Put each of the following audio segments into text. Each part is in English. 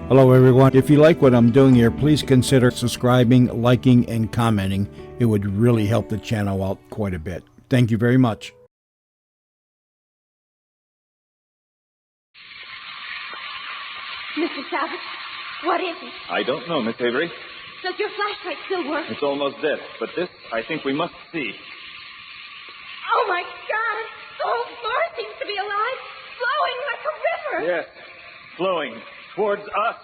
Hello everyone. If you like what I'm doing here, please consider subscribing, liking, and commenting. It would really help the channel out quite a bit. Thank you very much. Mr. Savage, what is it? I don't know, Miss Avery. Does your flashlight still work? It's almost dead, but this I think we must see. Oh, my God! The whole floor seems to be alive, flowing like a river. Yes, flowing towards us.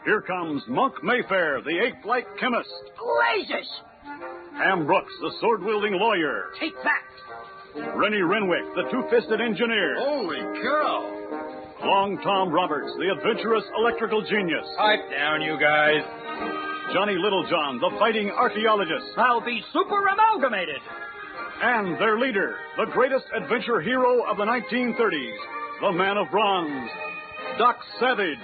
Here comes Monk Mayfair, the ape-like chemist. Blazes! Ham Brooks, the sword-wielding lawyer. Take that! Rennie Renwick, the two-fisted engineer. Holy cow! Long Tom Roberts, the adventurous electrical genius. Pipe down, you guys. Johnny Littlejohn, the fighting archaeologist. I'll be super amalgamated! And their leader, the greatest adventure hero of the 1930s, the man of bronze, Doc Savage.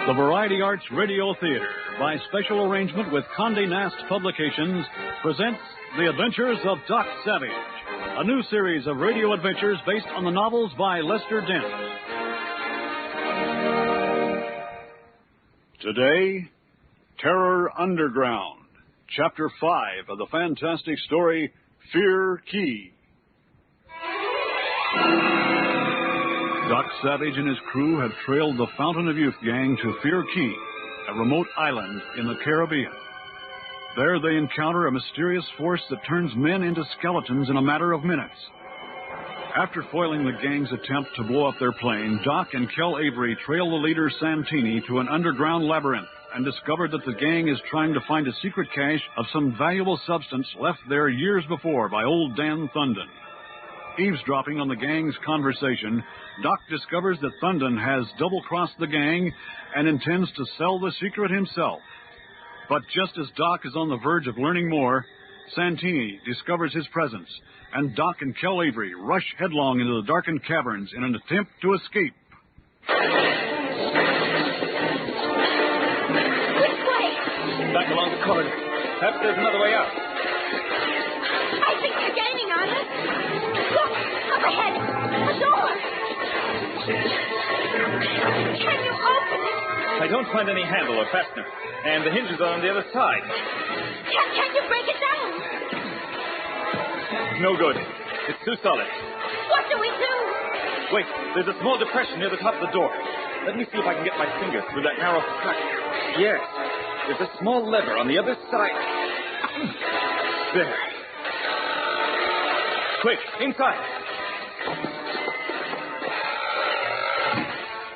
The Variety Arts Radio Theater, by special arrangement with Condé Nast Publications, presents The Adventures of Doc Savage, a new series of radio adventures based on the novels by Lester Dent. Today, Terror Underground, Chapter 5 of the fantastic story, Fear Key. Doc Savage and his crew have trailed the Fountain of Youth gang to Fear Key, a remote island in the Caribbean. There they encounter a mysterious force that turns men into skeletons in a matter of minutes. After foiling the gang's attempt to blow up their plane, Doc and Kel Avery trail the leader Santini to an underground labyrinth and discover that the gang is trying to find a secret cache of some valuable substance left there years before by old Dan Thunden. Eavesdropping on the gang's conversation, Doc discovers that Thunden has double-crossed the gang and intends to sell the secret himself. But just as Doc is on the verge of learning more, Santini discovers his presence, and Doc and Kel Avery rush headlong into the darkened caverns in an attempt to escape. Which way? Back along the corridor. Perhaps there's another way out. I think they're gaining on us. Look, up ahead, a door. Can you open it? I don't find any handle or fastener, and the hinges are on the other side. Can you break it down? No good. It's too solid. What do we do? Wait, there's a small depression near the top of the door. Let me see if I can get my fingers through that narrow crack. Yes, there's a small lever on the other side. There. Quick, inside.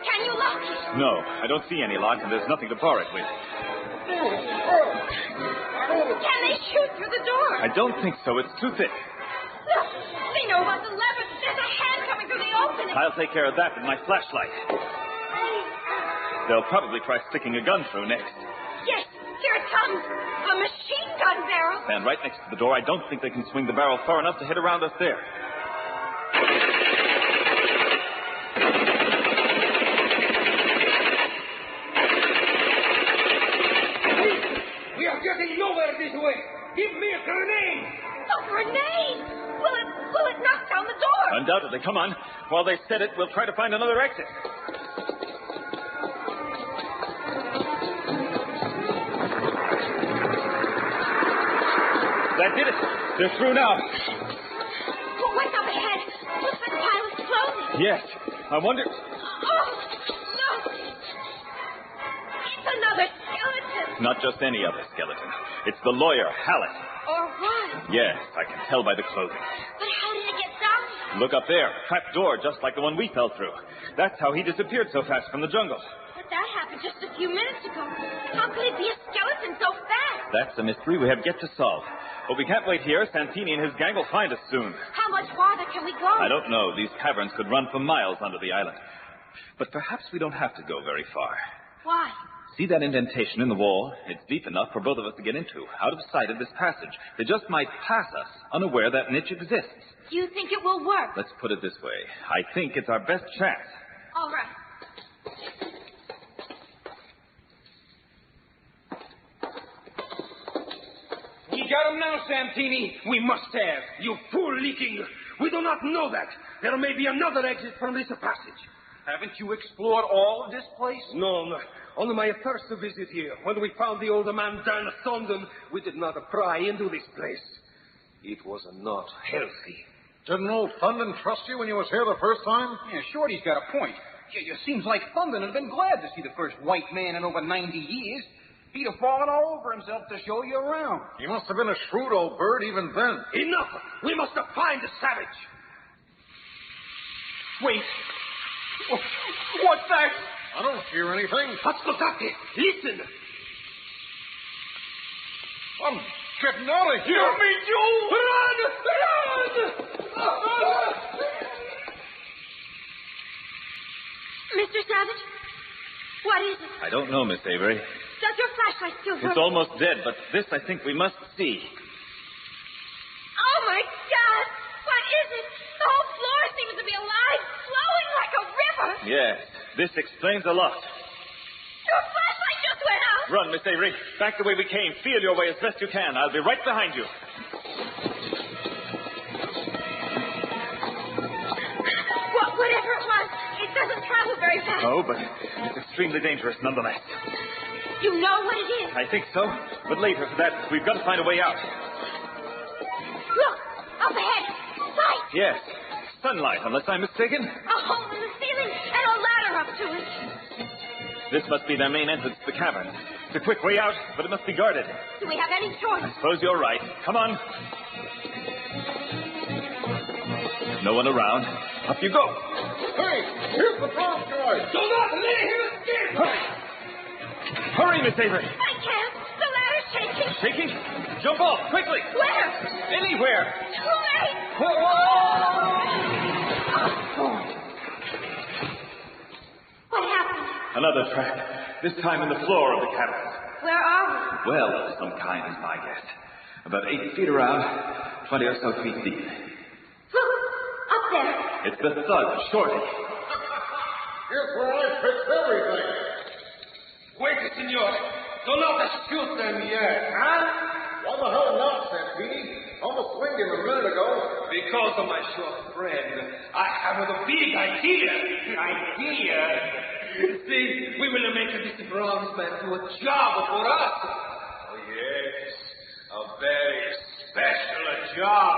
Can you lock it? No, I don't see any lock, and there's nothing to bar it with. Can they shoot through the door? I don't think so. It's too thick. Look, they know about the lever. There's a hand coming through the opening. I'll take care of that with my flashlight. They'll probably try sticking a gun through next. Yes, here it comes. A machine gun barrel. Stand right next to the door. I don't think they can swing the barrel far enough to hit around us there. We are getting nowhere this way! Give me a grenade! A grenade! Will it knock down the door? Undoubtedly. Come on. While they set it, we'll try to find another exit. That did it. They're through now. Oh, what's up ahead? Looks like a pile of clothing. Yes. I wonder... Oh, look! It's another skeleton. Not just any other skeleton. It's the lawyer, Hallett. Or what? Yes, I can tell by the clothing. But how did it get down? Look up there. Trap door, just like the one we fell through. That's how he disappeared so fast from the jungle. But that happened just a few minutes ago. How could it be a skeleton so fast? That's a mystery we have yet to solve. But we can't wait here. Santini and his gang will find us soon. How much farther can we go? I don't know. These caverns could run for miles under the island. But perhaps we don't have to go very far. Why? See that indentation in the wall? It's deep enough for both of us to get into, out of sight of this passage. They just might pass us, unaware that niche exists. Do you think it will work? Let's put it this way. I think it's our best chance. All right. got him now, Santini. We must have. You fool leaking. We do not know that. There may be another exit from this passage. Haven't you explored all of this place? No. On my first visit here, when we found the old man Dan Thornton, we did not pry into this place. It was not healthy. Didn't old Thundon trust you when you was here the first time? Yeah, Shorty's got a point. It seems like Thundon had been glad to see the first white man in over 90 years. He'd have fallen all over himself to show you around. He must have been a shrewd old bird even then. Enough! We must find the savage. Wait. What's that? I don't hear anything. Ascoltate! Listen! I'm getting out of here. Me too! Run! Mr. Savage? What is it? I don't know, Miss Avery. Does your flashlight still work? It's almost dead, but this I think we must see. Oh, my God! What is it? The whole floor seems to be alive, flowing like a river. Yes, this explains a lot. Your flashlight just went out. Run, Miss Avery. Back the way we came. Feel your way as best you can. I'll be right behind you. Whatever it was, it doesn't travel very fast. Oh, but it's extremely dangerous nonetheless. You know what it is. I think so, but later for that, we've got to find a way out. Look, up ahead. Light. Yes, sunlight, unless I'm mistaken. A hole in the ceiling and a ladder up to it. This must be their main entrance to the cavern. It's a quick way out, but it must be guarded. Do we have any choice? Suppose you're right. Come on. No one around. Up you go. Hey, here's the front guy. Do not let him escape! Hurry! Hurry, Miss Avery. I can't. The ladder's shaking. Shaking? Jump off, quickly. Where? Anywhere. Too late. What happened? Another trap. This time in the floor of the cavern. Where are we? Well, of some kind is my guess. About 8 feet around, 20 or so feet deep. Look, up there. It's the thug, Shorty. Here's where I fix everything. Wait, senor. Do not shoot them yet, huh? Why the hell not, Santini? Almost swinged him a minute ago. Because of my short friend, I have a big idea. See, we will make this bronze man do a job for us. Oh, yes. A very special job.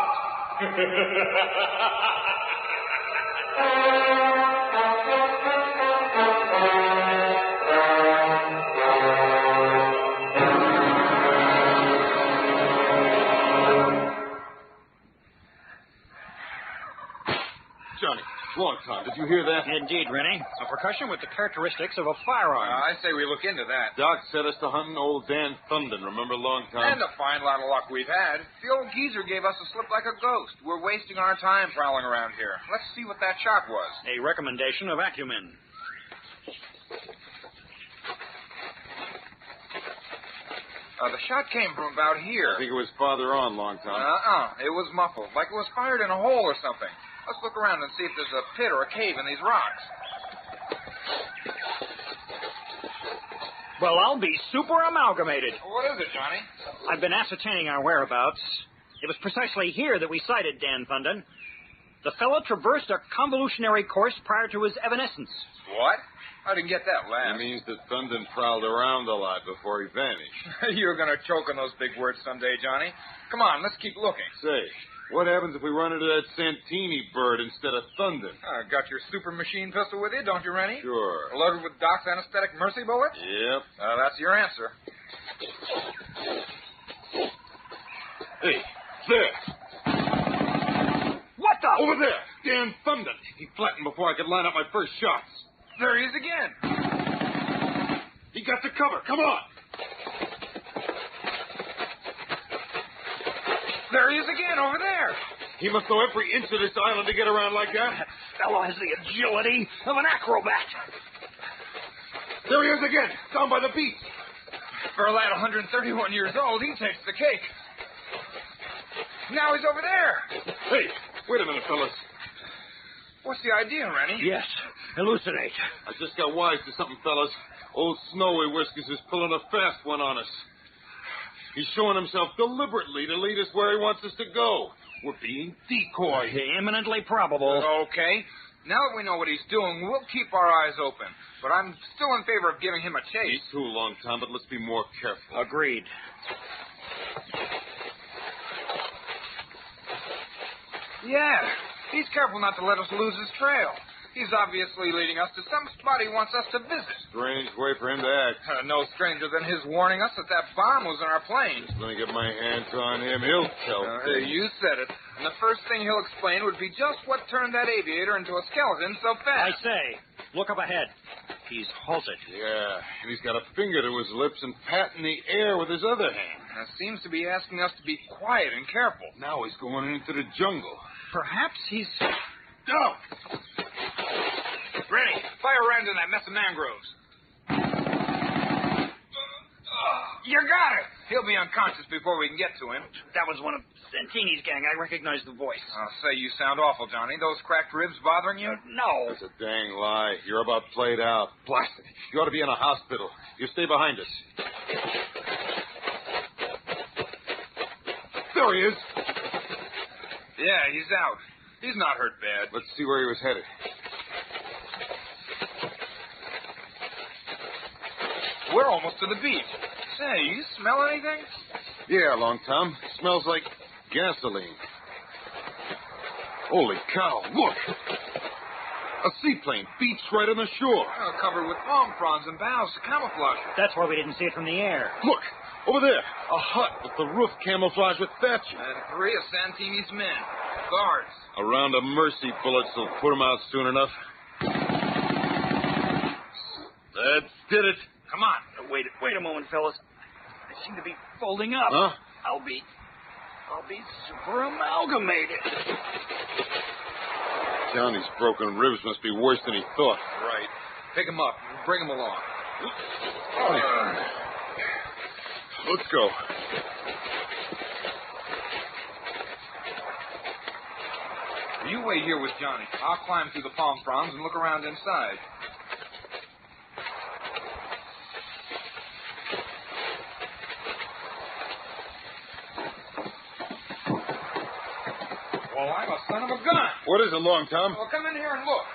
Johnny, long time. Did you hear that? Indeed, Rennie. A percussion with the characteristics of a firearm. I say we look into that. Doc set us to hunting old Dan Thundon, remember, long time? And a fine lot of luck we've had. The old geezer gave us a slip like a ghost. We're wasting our time prowling around here. Let's see what that shot was. A recommendation of acumen. The shot came from about here. I think it was farther on, long time. It was muffled, like it was fired in a hole or something. Let's look around and see if there's a pit or a cave in these rocks. Well, I'll be super amalgamated. What is it, Johnny? I've been ascertaining our whereabouts. It was precisely here that we sighted Dan Thundon. The fellow traversed a convolutionary course prior to his evanescence. What? I didn't get that last. That means that Thundon prowled around a lot before he vanished. You're going to choke on those big words someday, Johnny. Come on, let's keep looking. Say, what happens if we run into that Santini bird instead of Thundon? Got your super machine pistol with you, don't you, Rennie? Sure. Loaded with Doc's anesthetic mercy bullets? Yep. That's your answer. Hey, there. What the? Over there. Dan Thundon. He flattened before I could line up my first shots. There he is again. He got the cover. Come on. There he is again, over there. He must know every inch of this island to get around like that. That fellow has the agility of an acrobat. There he is again, down by the beach. For a lad 131 years old, he takes the cake. Now he's over there. Hey, wait a minute, fellas. What's the idea, Rennie? Yes, elucidate. I just got wise to something, fellas. Old Snowy Whiskers is pulling a fast one on us. He's showing himself deliberately to lead us where he wants us to go. We're being decoyed. Eminently probable. Okay. Now that we know what he's doing, we'll keep our eyes open. But I'm still in favor of giving him a chase. Me too, Long Tom, but let's be more careful. Agreed. Yeah. He's careful not to let us lose his trail. He's obviously leading us to some spot he wants us to visit. Strange way for him to act. No stranger than his warning us that bomb was in our plane. When I get my hands on him, he'll tell things. You said it. And the first thing he'll explain would be just what turned that aviator into a skeleton so I fast. say, look up ahead. He's halted. Yeah, and he's got a finger to his lips and patting the air with his other hand. Seems to be asking us to be quiet and careful. Now he's going into the jungle. Perhaps he's... Go! Rennie, fire around in that mess of mangroves. You got it. He'll be unconscious before we can get to him. That was one of Santini's gang. I recognize the voice. I'll say you sound awful, Johnny. Those cracked ribs bothering you? No. That's a dang lie. You're about played out. Blast it. You ought to be in a hospital. You stay behind us. There he is. Yeah, he's out. He's not hurt bad. Let's see where he was headed. We're almost to the beach. Say, you smell anything? Yeah, Long Tom. Smells like gasoline. Holy cow, look! A seaplane beats right on the shore. Covered with palm fronds and boughs to camouflage it. That's why we didn't see it from the air. Look, over there. A hut with the roof camouflaged with thatching. And 3 of Santini's men. Guards. A round of mercy bullets will put him out soon enough. That did it. Come on. Wait a moment, fellas. I seem to be folding up. Huh? I'll be super amalgamated. Johnny's broken ribs must be worse than he thought. Right. Pick him up and bring him along. Let's go. You wait here with Johnny. I'll climb through the palm fronds and look around inside. Well, I'm a son of a gun. What is it, Long Tom? Well, come in here and look.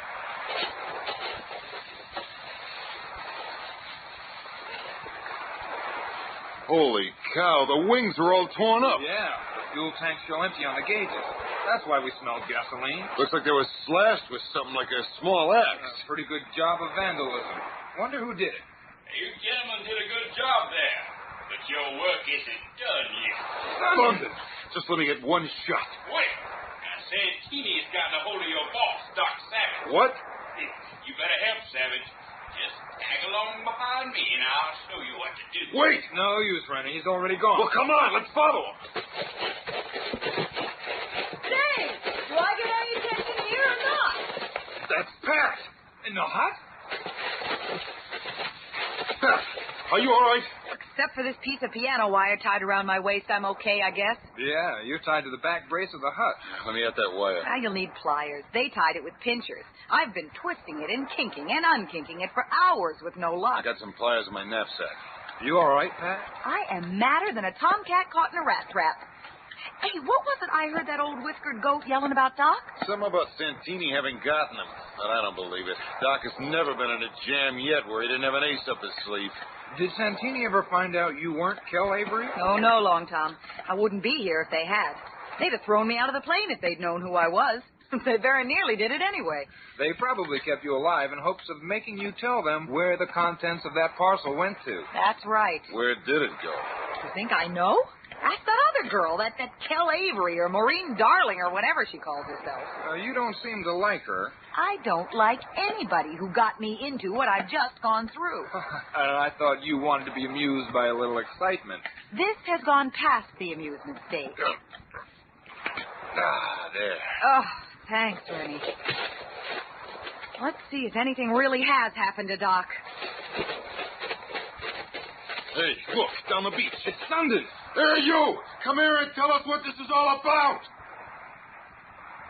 Holy cow, the wings are all torn up. Yeah, the fuel tanks show empty on the gauges. That's why we smelled gasoline. Looks like they were slashed with something like a small axe. Pretty good job of vandalism. Wonder who did it. You gentlemen did a good job there, but your work isn't done yet. London, just let me get one shot. Wait. Now, Santini's gotten a hold of your boss, Doc Savage. What? You better help, Savage. Just tag along behind me, and I'll show you what to do. Wait! No use, Rennie. He's already gone. Well, come on, let's follow him. Say, do I get any attention here or not? That's Pat. In the hut? Pat, are you all right? Except for this piece of piano wire tied around my waist, I'm okay, I guess. Yeah, you're tied to the back brace of the hut. Let me at that wire. Now you'll need pliers. They tied it with pinchers. I've been twisting it and kinking and unkinking it for hours with no I luck. got some pliers in my knapsack. You all right, Pat? I am madder than a tomcat caught in a rat trap. Hey, what was it I heard that old whiskered goat yelling about, Doc? Something about Santini having gotten him, but I don't believe it. Doc has never been in a jam yet where he didn't have an ace up his sleeve. Did Santini ever find out you weren't Kel Avery? Oh, no, Long Tom. I wouldn't be here if they had. They'd have thrown me out of the plane if they'd known who I was. They very nearly did it anyway. They probably kept you alive in hopes of making you tell them where the contents of that parcel went to. That's right. Where did it go? You think I know? Ask that other girl, that Kel Avery or Maureen Darling or whatever she calls herself. You don't seem to like her. I don't like anybody who got me into what I've just gone through. And I thought you wanted to be amused by a little excitement. This has gone past the amusement stage. Ah, there. Oh, thanks, Ernie. Let's see if anything really has happened to Doc. Hey, look, down the beach. It's Sundin. There, you! Come here and tell us what this is all about!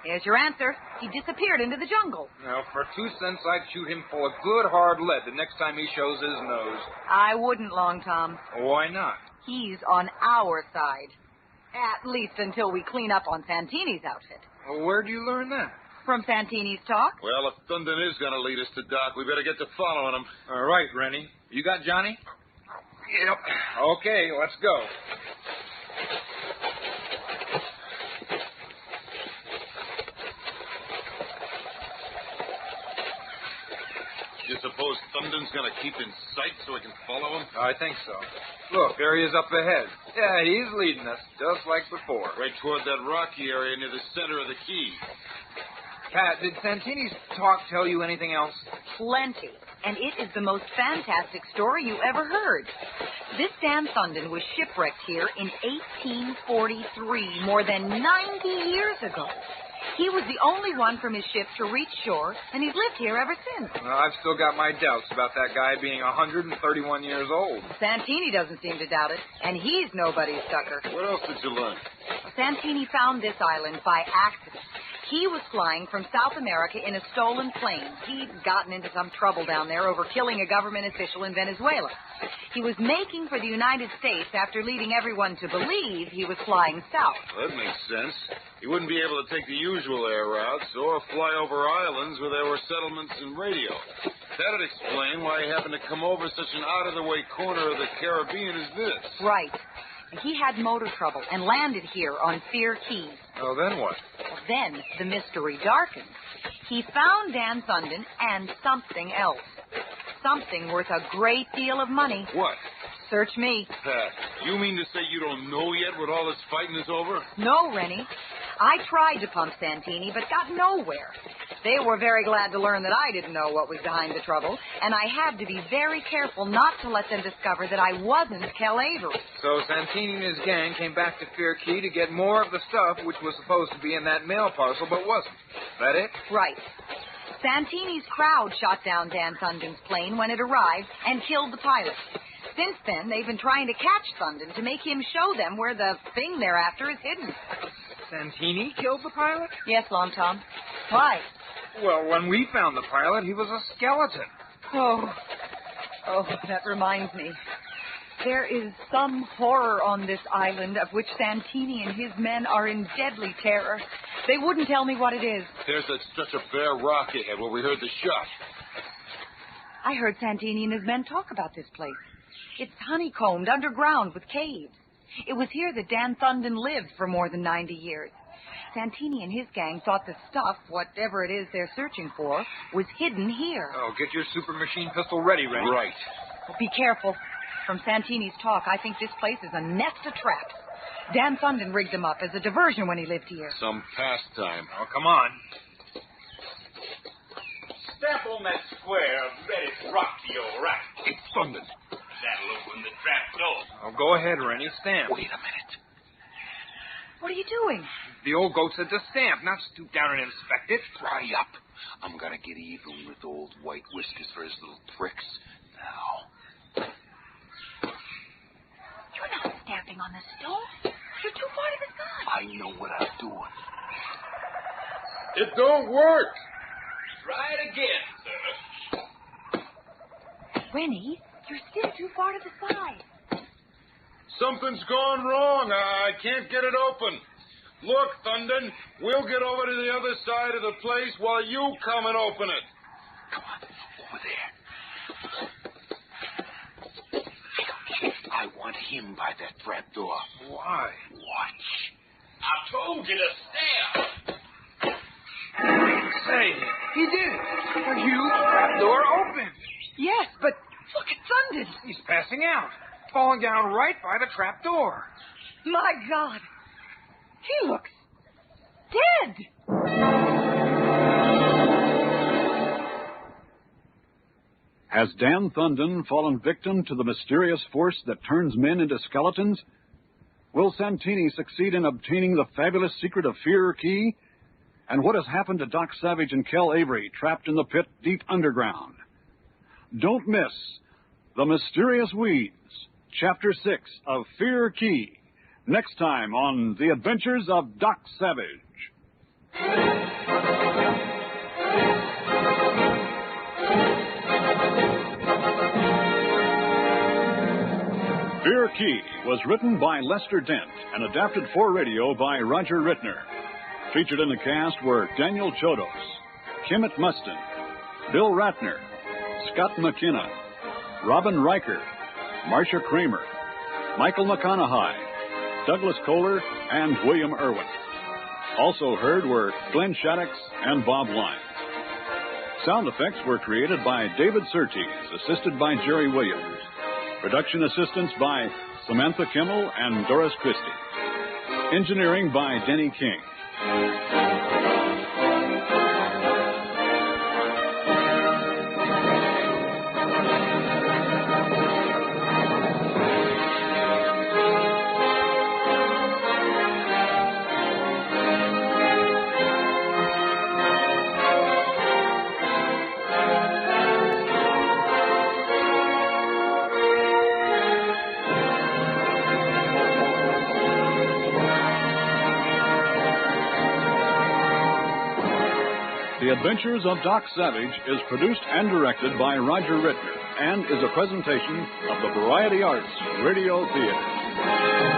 Here's your answer. He disappeared into the jungle. Now, for 2 cents, I'd shoot him full of good hard lead the next time he shows his nose. I wouldn't, Long Tom. Why not? He's on our side. At least until we clean up on Santini's outfit. Well, where'd you learn that? From Santini's talk? Well, if Thunden is going to lead us to Doc, we better get to following him. All right, Rennie. You got Johnny? Yep. Okay, let's go. You suppose Thunden's going to keep in sight so we can follow him? I think so. Look, there he is up ahead. Yeah, he's leading us, just like before. Right toward that rocky area near the center of the key. Pat, did Santini's talk tell you anything else? Plenty. And it is the most fantastic story you ever heard. This Dan Thunden was shipwrecked here in 1843, more than 90 years ago. He was the only one from his ship to reach shore, and he's lived here ever since. Well, I've still got my doubts about that guy being 131 years old. Santini doesn't seem to doubt it, and he's nobody's sucker. What else did you learn? Santini found this island by accident. He was flying from South America in a stolen plane. He'd gotten into some trouble down there over killing a government official in Venezuela. He was making for the United States after leading everyone to believe he was flying south. Well, that makes sense. He wouldn't be able to take the usual air routes or fly over islands where there were settlements and radio. That'd explain why he happened to come over such an out-of-the-way corner of the Caribbean as this. Right. He had motor trouble and landed here on Fear Keys. Oh, then what? Then the mystery darkened. He found Dan Thunden and something else. Something worth a great deal of money. What? Search me. Pat, you mean to say you don't know yet what all this fighting is over? No, Rennie. I tried to pump Santini, but got nowhere. They were very glad to learn that I didn't know what was behind the trouble, and I had to be very careful not to let them discover that I wasn't Kel Avery. So Santini and his gang came back to Fear Key to get more of the stuff which was supposed to be in that mail parcel, but wasn't. That it? Right. Santini's crowd shot down Dan Thunden's plane when it arrived and killed the pilot. Since then, they've been trying to catch Thunden to make him show them where the thing they're after is hidden. Santini killed the pilot? Yes, Long Tom. Why? Well, when we found the pilot, he was a skeleton. Oh, that reminds me. There is some horror on this island of which Santini and his men are in deadly terror. They wouldn't tell me what it is. There's that stretch of bare rock ahead where we heard the shot. I heard Santini and his men talk about this place. It's honeycombed underground with caves. It was here that Dan Thunden lived for more than 90 years. Santini and his gang thought the stuff, whatever it is they're searching for, was hidden here. Oh, get your super machine pistol ready, Rennie. Right. Well, be careful. From Santini's talk, I think this place is a nest of traps. Dan Thunden rigged them up as a diversion when he lived here. Some pastime. Oh, come on. Step on that square of reddish rock to your right. It's Thunden. That'll open the trap door. Oh, go ahead, Rennie. Stamp. Wait a minute. What are you doing? The old goat said to stamp, not stoop down and inspect it. Dry up. I'm going to get even with old White Whiskers for his little tricks. Now. You're not stamping on the stone. You're too far to the side. I know what I'm doing. It don't work. Try it again, sir. Rennie, you're still too far to the side. Something's gone wrong. I can't get it open. Look, Thunden, we'll get over to the other side of the place while you come and open it. Come on, over there. I want him by that trap door. Why? Watch. I told you to stamp. Say, he did it. The huge trap door opened. Yes, but look at Thunden. He's passing out, falling down right by the trap door. My God. He looks dead. Has Dan Thunden fallen victim to the mysterious force that turns men into skeletons? Will Santini succeed in obtaining the fabulous secret of Fear Key? And what has happened to Doc Savage and Kel Avery trapped in the pit deep underground? Don't miss The Mysterious Weeds, Chapter 6 of Fear Key, next time on The Adventures of Doc Savage. Fear Key was written by Lester Dent and adapted for radio by Roger Rittner. Featured in the cast were Daniel Chodos, Kimmett Mustin, Bill Ratner, Scott McKenna, Robin Riker, Marcia Kramer, Michael McConaughey, Douglas Kohler, and William Irwin. Also heard were Glenn Shaddix and Bob Lyons. Sound effects were created by David Surtees, assisted by Jerry Williams. Production assistance by Samantha Kimmel and Doris Christie. Engineering by Denny King. The Adventures of Doc Savage is produced and directed by Roger Rittner and is a presentation of the Variety Arts Radio Theater.